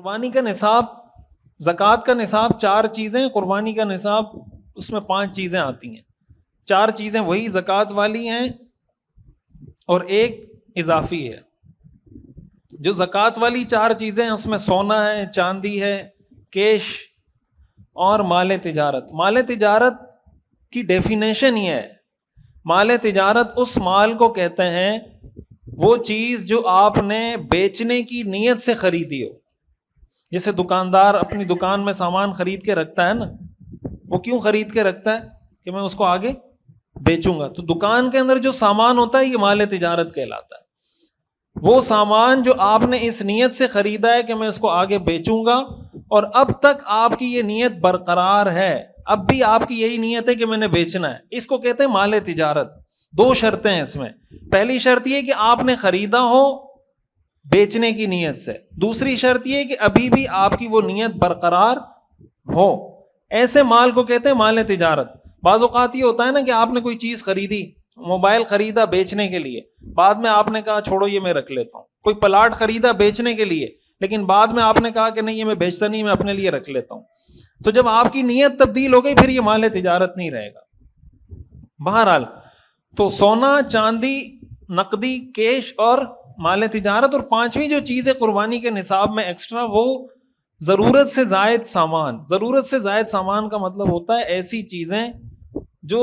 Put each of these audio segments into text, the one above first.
قربانی کا نصاب، زکوٰۃ کا نصاب 4 چیزیں، قربانی کا نصاب اس میں 5 چیزیں آتی ہیں. 4 چیزیں وہی زکوٰۃ والی ہیں اور ایک اضافی ہے. جو زکوٰۃ والی 4 چیزیں ہیں اس میں سونا ہے، چاندی ہے، کیش اور مال تجارت. مال تجارت کی ڈیفینیشن یہ ہے، مال تجارت اس مال کو کہتے ہیں وہ چیز جو آپ نے بیچنے کی نیت سے خریدی ہو. جیسے دکاندار اپنی دکان میں سامان خرید کے رکھتا ہے نا، وہ کیوں خرید کے رکھتا ہے؟ کہ میں اس کو آگے بیچوں گا. تو دکان کے اندر جو سامان ہوتا ہے یہ مال تجارت کہلاتا ہے. وہ سامان جو آپ نے اس نیت سے خریدا ہے کہ میں اس کو آگے بیچوں گا، اور اب تک آپ کی یہ نیت برقرار ہے، اب بھی آپ کی یہی نیت ہے کہ میں نے بیچنا ہے، اس کو کہتے ہیں مال تجارت. 2 شرطیں ہیں اس میں. پہلی شرط یہ کہ آپ نے خریدا ہو بیچنے کی نیت سے. دوسری شرط یہ کہ ابھی بھی آپ کی وہ نیت برقرار ہو. ایسے مال کو کہتے ہیں مال تجارت. بعض اوقات یہ ہوتا ہے نا کہ آپ نے کوئی چیز خریدی، موبائل خریدا بیچنے کے لیے، بعد میں آپ نے کہا چھوڑو یہ میں رکھ لیتا ہوں. کوئی پلاٹ خریدا بیچنے کے لیے، لیکن بعد میں آپ نے کہا کہ نہیں یہ میں بیچتا نہیں، میں اپنے لیے رکھ لیتا ہوں. تو جب آپ کی نیت تبدیل ہو گئی پھر یہ مال تجارت نہیں رہے گا. بہرحال تو سونا، چاندی، نقدی، کیش اور مال تجارت. اور 5ویں جو چیز ہے قربانی کے نصاب میں ایکسٹرا، وہ ضرورت سے زائد سامان. ضرورت سے زائد سامان کا مطلب ہوتا ہے ایسی چیزیں جو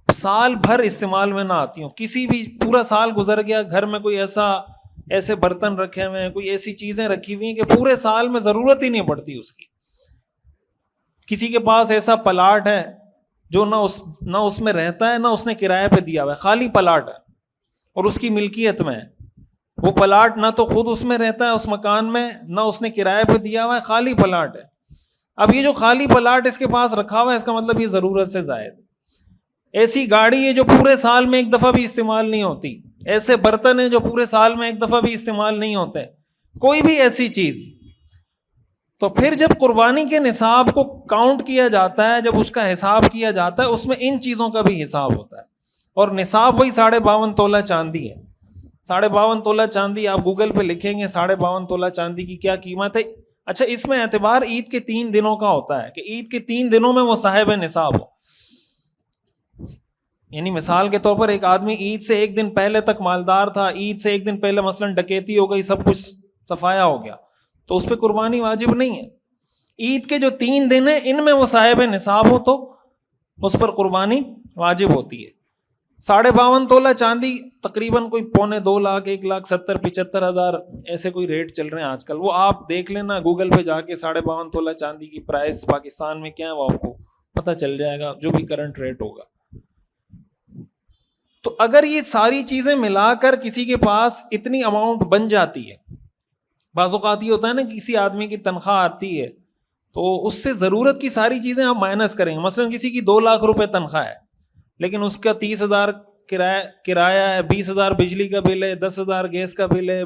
سال بھر استعمال میں نہ آتی ہوں. کسی بھی پورا سال گزر گیا، گھر میں کوئی ایسے برتن رکھے ہوئے ہیں، کوئی ایسی چیزیں رکھی ہوئی ہیں کہ پورے سال میں ضرورت ہی نہیں پڑتی اس کی. کسی کے پاس ایسا پلاٹ ہے جو نہ اس میں رہتا ہے، نہ اس نے کرائے پہ دیا ہوا ہے، خالی پلاٹ ہے اور اس کی ملکیت میں ہے. وہ پلاٹ نہ تو خود اس میں رہتا ہے اس مکان میں، نہ اس نے کرائے پہ دیا ہوا ہے، خالی پلاٹ ہے. اب یہ جو خالی پلاٹ اس کے پاس رکھا ہوا ہے، اس کا مطلب یہ ضرورت سے زائد. ایسی گاڑی ہے جو پورے سال میں ایک دفعہ بھی استعمال نہیں ہوتی. ایسے برتن ہیں جو پورے سال میں ایک دفعہ بھی استعمال نہیں ہوتے. کوئی بھی ایسی چیز. تو پھر جب قربانی کے نصاب کو کاؤنٹ کیا جاتا ہے، جب اس کا حساب کیا جاتا ہے، اس میں ان چیزوں کا بھی حساب ہوتا ہے. اور نصاب وہی 52.5 تولہ چاندی ہے. 52.5 تولہ چاندی آپ گوگل پہ لکھیں گے 52.5 تولہ چاندی کی کیا قیمت ہے. اچھا، اس میں اعتبار عید کے 3 دنوں کا ہوتا ہے کہ عید کے 3 دنوں میں وہ صاحب نصاب ہو. یعنی مثال کے طور پر ایک آدمی عید سے 1 دن پہلے تک مالدار تھا، عید سے 1 دن پہلے مثلاً ڈکیتی ہو گئی، سب کچھ صفایا ہو گیا، تو اس پہ قربانی واجب نہیں ہے. عید کے جو 3 دن ہیں ان میں وہ صاحب نصاب ہو تو اس پر قربانی واجب ہوتی ہے. 52.5 تولہ چاندی تقریباً کوئی 2.25 لاکھ، 1,70,75,000 ایسے کوئی ریٹ چل رہے ہیں آج کل. وہ آپ دیکھ لینا گوگل پہ جا کے 52.5 تولہ چاندی کی پرائس پاکستان میں کیا ہے، وہ آپ کو پتہ چل جائے گا جو بھی کرنٹ ریٹ ہوگا. تو اگر یہ ساری چیزیں ملا کر کسی کے پاس اتنی اماؤنٹ بن جاتی ہے، بعض اوقات یہ ہوتا ہے نا کسی آدمی کی تنخواہ آتی ہے تو اس سے ضرورت کی ساری چیزیں ہم مائنس کریں گے. مثلا کسی کی 2 لاکھ روپے تنخواہ ہے لیکن اس کا 30,000 کرایہ ہے، 20,000 بجلی کا بل ہے، 10,000 گیس کا بل ہے،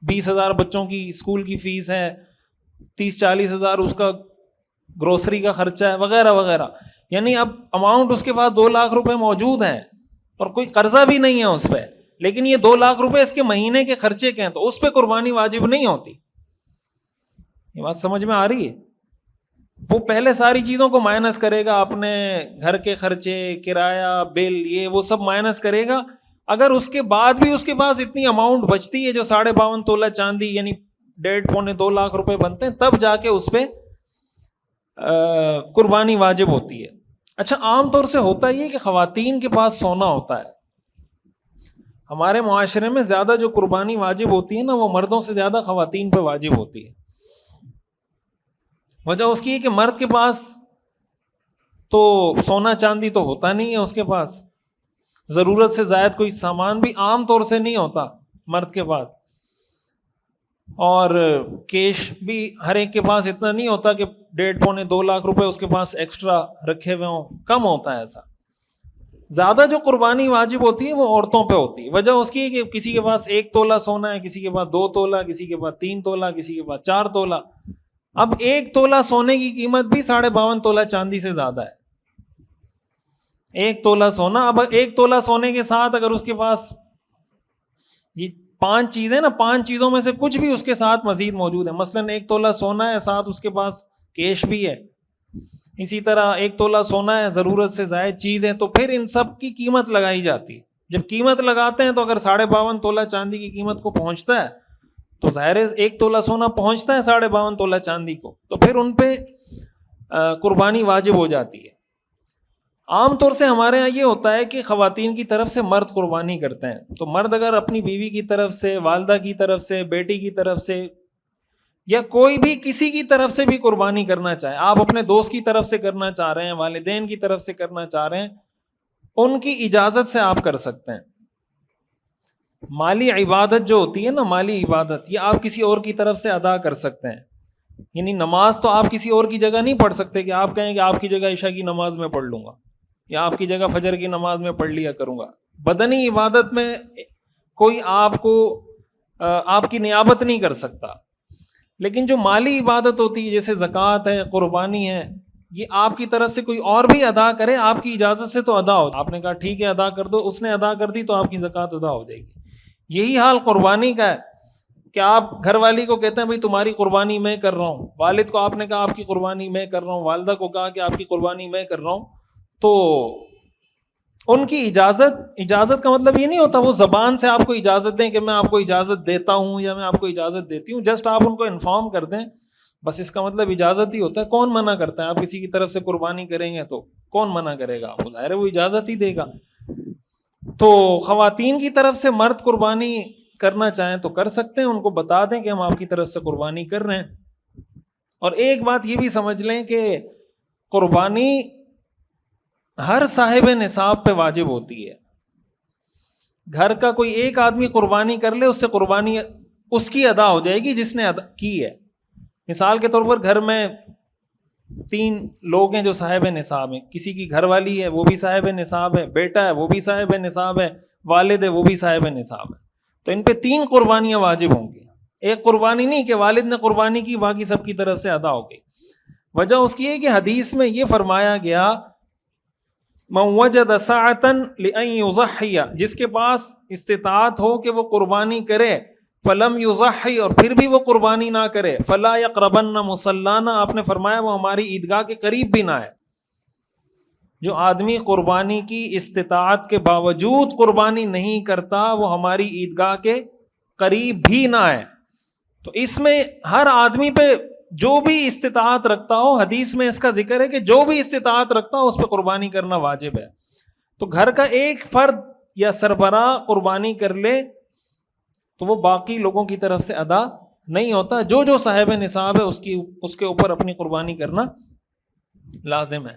20,000 بچوں کی اسکول کی فیس ہے، 30-40,000 اس کا گروسری کا خرچہ ہے، وغیرہ وغیرہ. یعنی اب اماؤنٹ اس کے پاس 2 لاکھ روپے موجود ہیں اور کوئی قرضہ بھی نہیں ہے اس پہ، لیکن یہ 2 لاکھ روپے اس کے مہینے کے خرچے کے ہیں، تو اس پہ قربانی واجب نہیں ہوتی. یہ بات سمجھ میں آ رہی ہے؟ وہ پہلے ساری چیزوں کو مائنس کرے گا، اپنے گھر کے خرچے، کرایہ، بل، یہ وہ سب مائنس کرے گا. اگر اس کے بعد بھی اس کے پاس اتنی اماؤنٹ بچتی ہے جو 52.5 تولہ چاندی یعنی 1.5-2 لاکھ روپے بنتے ہیں، تب جا کے اس پہ قربانی واجب ہوتی ہے. اچھا، عام طور سے ہوتا یہ کہ خواتین کے پاس سونا ہوتا ہے. ہمارے معاشرے میں زیادہ جو قربانی واجب ہوتی ہے نا، وہ مردوں سے زیادہ خواتین پہ واجب ہوتی ہے. وجہ اس کی ہے کہ مرد کے پاس تو سونا چاندی تو ہوتا نہیں ہے، اس کے پاس ضرورت سے زائد کوئی سامان بھی عام طور سے نہیں ہوتا مرد کے پاس، اور کیش بھی ہر ایک کے پاس اتنا نہیں ہوتا کہ 1.5-2 لاکھ روپے اس کے پاس ایکسٹرا رکھے ہوئے ہوں، کم ہوتا ہے ایسا. زیادہ جو قربانی واجب ہوتی ہے وہ عورتوں پہ ہوتی ہے. وجہ اس کی ہے کہ کسی کے پاس 1 تولہ سونا ہے، کسی کے پاس 2 تولہ، کسی کے پاس 3 تولہ، کسی کے پاس 4 تولہ. اب 1 تولہ سونے کی قیمت بھی 52.5 تولہ چاندی سے زیادہ ہے. 1 تولہ سونا، اب 1 تولہ سونے کے ساتھ اگر اس کے پاس یہ 5 چیزیں نا، 5 چیزوں میں سے کچھ بھی اس کے ساتھ مزید موجود ہے. مثلاً 1 تولہ سونا ہے، ساتھ اس کے پاس کیش بھی ہے. اسی طرح 1 تولہ سونا ہے، ضرورت سے زائد چیز ہے، تو پھر ان سب کی قیمت لگائی جاتی ہے. جب قیمت لگاتے ہیں تو اگر 52.5 تولہ چاندی کی قیمت کو پہنچتا ہے تو ظاہر ہے 1 تولہ سونا پہنچتا ہے 52.5 تولہ چاندی کو، تو پھر ان پہ قربانی واجب ہو جاتی ہے. عام طور سے ہمارے ہاں یہ ہوتا ہے کہ خواتین کی طرف سے مرد قربانی کرتے ہیں. تو مرد اگر اپنی بیوی کی طرف سے، والدہ کی طرف سے، بیٹی کی طرف سے، یا کوئی بھی کسی کی طرف سے بھی قربانی کرنا چاہے، آپ اپنے دوست کی طرف سے کرنا چاہ رہے ہیں، والدین کی طرف سے کرنا چاہ رہے ہیں، ان کی اجازت سے آپ کر سکتے ہیں. مالی عبادت جو ہوتی ہے نا، مالی عبادت، یہ آپ کسی اور کی طرف سے ادا کر سکتے ہیں. یعنی نماز تو آپ کسی اور کی جگہ نہیں پڑھ سکتے کہ آپ کہیں کہ آپ کی جگہ عشاء کی نماز میں پڑھ لوں گا یا آپ کی جگہ فجر کی نماز میں پڑھ لیا کروں گا. بدنی عبادت میں کوئی آپ کو آپ کی نیابت نہیں کر سکتا. لیکن جو مالی عبادت ہوتی ہے جیسے زکوٰۃ ہے، قربانی ہے، یہ آپ کی طرف سے کوئی اور بھی ادا کرے، آپ کی اجازت سے تو ادا ہو. آپ نے کہا ٹھیک ہے ادا کر دو، اس نے ادا کر دی تو آپ کی زکوٰۃ ادا ہو جائے گی. یہی حال قربانی کا ہے کہ آپ گھر والی کو کہتے ہیں بھائی تمہاری قربانی میں کر رہا ہوں، والد کو آپ نے کہا آپ کی قربانی میں کر رہا ہوں، والدہ کو کہا کہ آپ کی قربانی میں کر رہا ہوں، تو ان کی اجازت کا مطلب یہ نہیں ہوتا وہ زبان سے آپ کو اجازت دیں کہ میں آپ کو اجازت دیتا ہوں یا میں آپ کو اجازت دیتی ہوں. جسٹ آپ ان کو انفارم کر دیں، بس اس کا مطلب اجازت ہی ہوتا ہے. کون منع کرتا ہے؟ آپ کسی کی طرف سے قربانی کریں گے تو کون منع کرے گا؟ وہ ظاہر ہے وہ اجازت ہی دے گا. تو خواتین کی طرف سے مرد قربانی کرنا چاہیں تو کر سکتے ہیں، ان کو بتا دیں کہ ہم آپ کی طرف سے قربانی کر رہے ہیں. اور ایک بات یہ بھی سمجھ لیں کہ قربانی ہر صاحب نصاب پہ واجب ہوتی ہے. گھر کا کوئی ایک آدمی قربانی کر لے، اس سے قربانی اس کی ادا ہو جائے گی جس نے کی ہے. مثال کے طور پر گھر میں 3 لوگ ہیں جو صاحب نصاب ہیں، کسی کی گھر والی ہے وہ بھی صاحب نصاب ہے، بیٹا ہے وہ بھی صاحب نصاب ہے، والد ہے وہ بھی صاحب نصاب ہے. تو ان پہ 3 قربانیاں واجب ہوں گی. ایک قربانی نہیں کہ والد نے قربانی کی باقی سب کی طرف سے ادا ہو گئی. وجہ اس کی ہے کہ حدیث میں یہ فرمایا گیا من وجد سعۃ لأن یضحی، جس کے پاس استطاعت ہو کہ وہ قربانی کرے، فلم یضحی، اور پھر بھی وہ قربانی نہ کرے، فلا یقربن مصلانا، آپ نے فرمایا وہ ہماری عیدگاہ کے قریب بھی نہ ہے. جو آدمی قربانی کی استطاعت کے باوجود قربانی نہیں کرتا وہ ہماری عیدگاہ کے قریب بھی نہ ہے. تو اس میں ہر آدمی پہ جو بھی استطاعت رکھتا ہو، حدیث میں اس کا ذکر ہے کہ جو بھی استطاعت رکھتا ہو اس پہ قربانی کرنا واجب ہے. تو گھر کا ایک فرد یا سربراہ قربانی کر لے تو وہ باقی لوگوں کی طرف سے ادا نہیں ہوتا. جو صاحب نصاب ہے اس کے اوپر اپنی قربانی کرنا لازم ہے.